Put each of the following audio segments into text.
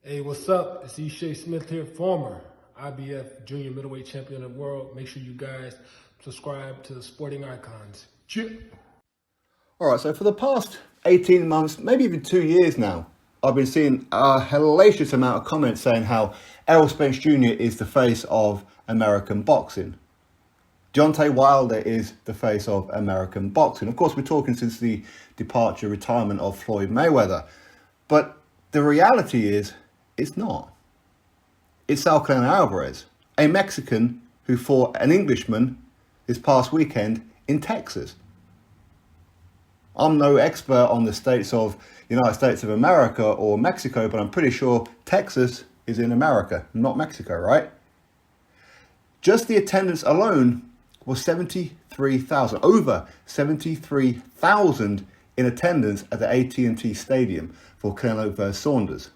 Hey, what's up? It's E. Smith here, former IBF junior middleweight champion of the world. Make sure you guys subscribe to the Sporting Icons. Cheers. All right, so for the past 18 months, maybe even 2 years now, I've been seeing a hellacious amount of comments saying how Errol Spence Jr. is the face of American boxing. Deontay Wilder is the face of American boxing. Of course, we're talking since the retirement of Floyd Mayweather. But the reality is, it's not. It's Saul Canelo Alvarez, a Mexican who fought an Englishman this past weekend in Texas. I'm no expert on the states of United States of America or Mexico, but I'm pretty sure Texas is in America, not Mexico, right? Just the attendance alone was 73,000, over 73,000 in attendance at the AT&T Stadium for Canelo versus Saunders.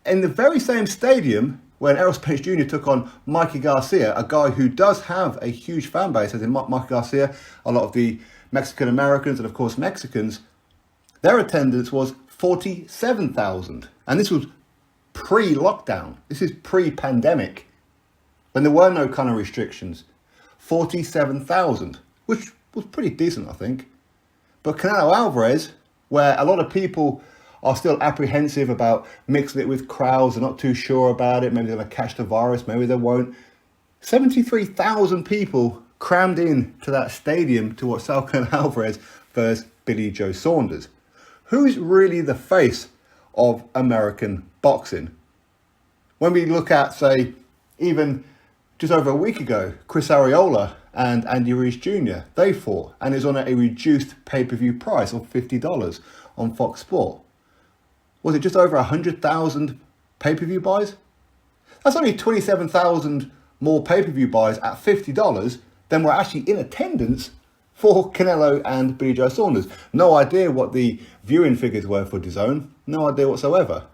In the very same stadium when Errol Spence Jr. took on Mikey Garcia, a guy who does have a huge fan base, as in Mikey Garcia, a lot of the Mexican Americans and of course Mexicans, their attendance was 47,000. And this was pre-lockdown. This is pre-pandemic, when there were no kind of restrictions. 47,000, which was pretty decent, I think. But Canelo Alvarez, where a lot of people are still apprehensive about mixing it with crowds, they're not too sure about it, maybe they're going to catch the virus, maybe they won't. 73,000 people crammed in to that stadium to watch Saul Canelo Alvarez versus Billy Joe Saunders. Who's really the face of American boxing? When we look at, say, even just over a week ago, Chris Arreola and Andy Ruiz Jr., they fought, and it's on a reduced pay-per-view price of $50 on Fox Sport. Was it just over 100,000 pay-per-view buys? That's only 27,000 more pay-per-view buys at $50 than were actually in attendance for Canelo and Billy Joe Saunders. No idea what the viewing figures were for DAZN. No idea whatsoever.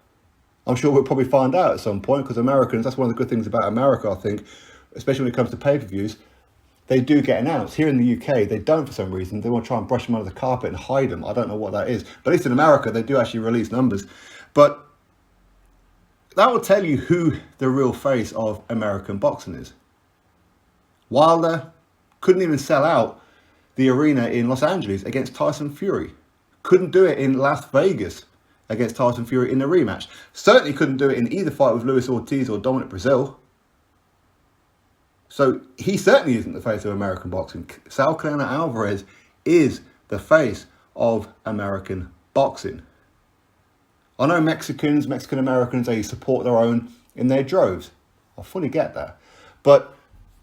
I'm sure we'll probably find out at some point, because Americans, that's one of the good things about America, I think, especially when it comes to pay-per-views, they do get announced. Here in the UK, they don't for some reason. They want to try and brush them under the carpet and hide them. I don't know what that is. But at least in America, they do actually release numbers. But that will tell you who the real face of American boxing is. Wilder couldn't even sell out the arena in Los Angeles against Tyson Fury. Couldn't do it in Las Vegas against Tyson Fury in the rematch. Certainly couldn't do it in either fight with Luis Ortiz or Dominic Breazeale. So he certainly isn't the face of American boxing. Saul Canelo Alvarez is the face of American boxing. I know Mexican Americans, they support their own in their droves. I fully get that. But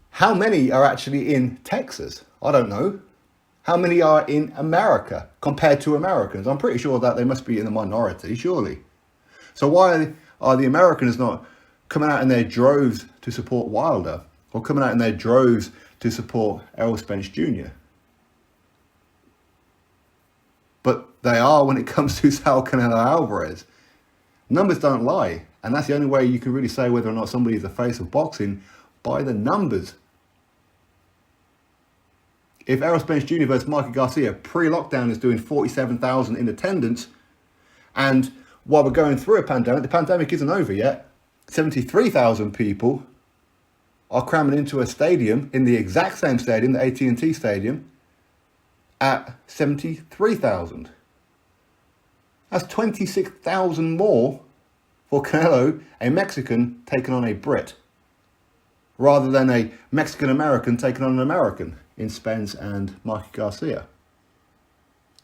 how many are actually in Texas? I don't know. How many are in America compared to Americans? I'm pretty sure that they must be in the minority, surely. So why are the Americans not coming out in their droves to support Wilder? Or coming out in their droves to support Errol Spence Jr.? But they are when it comes to Saul Canelo Alvarez. Numbers don't lie. And that's the only way you can really say whether or not somebody is the face of boxing, by the numbers. If Errol Spence Jr. versus Mikey Garcia pre-lockdown is doing 47,000 in attendance, and while we're going through a pandemic, the pandemic isn't over yet, 73,000 people are cramming into a stadium, in the exact same stadium, the AT&T Stadium, at 73,000. That's 26,000 more for Canelo, a Mexican, taking on a Brit, rather than a Mexican-American taking on an American in Spence and Mikey Garcia.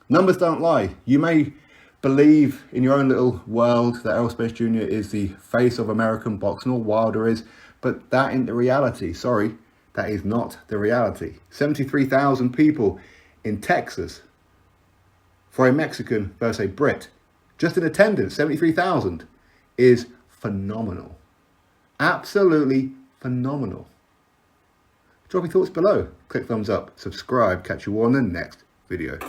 Numbers don't lie. You may believe in your own little world that Errol Spence Jr. is the face of American boxing, or Wilder is, but that ain't the reality. Sorry, that is not the reality. 73,000 people in Texas for a Mexican versus a Brit. Just in attendance, 73,000 is phenomenal. Absolutely phenomenal. Drop your thoughts below. Click thumbs up, subscribe, catch you all on the next video.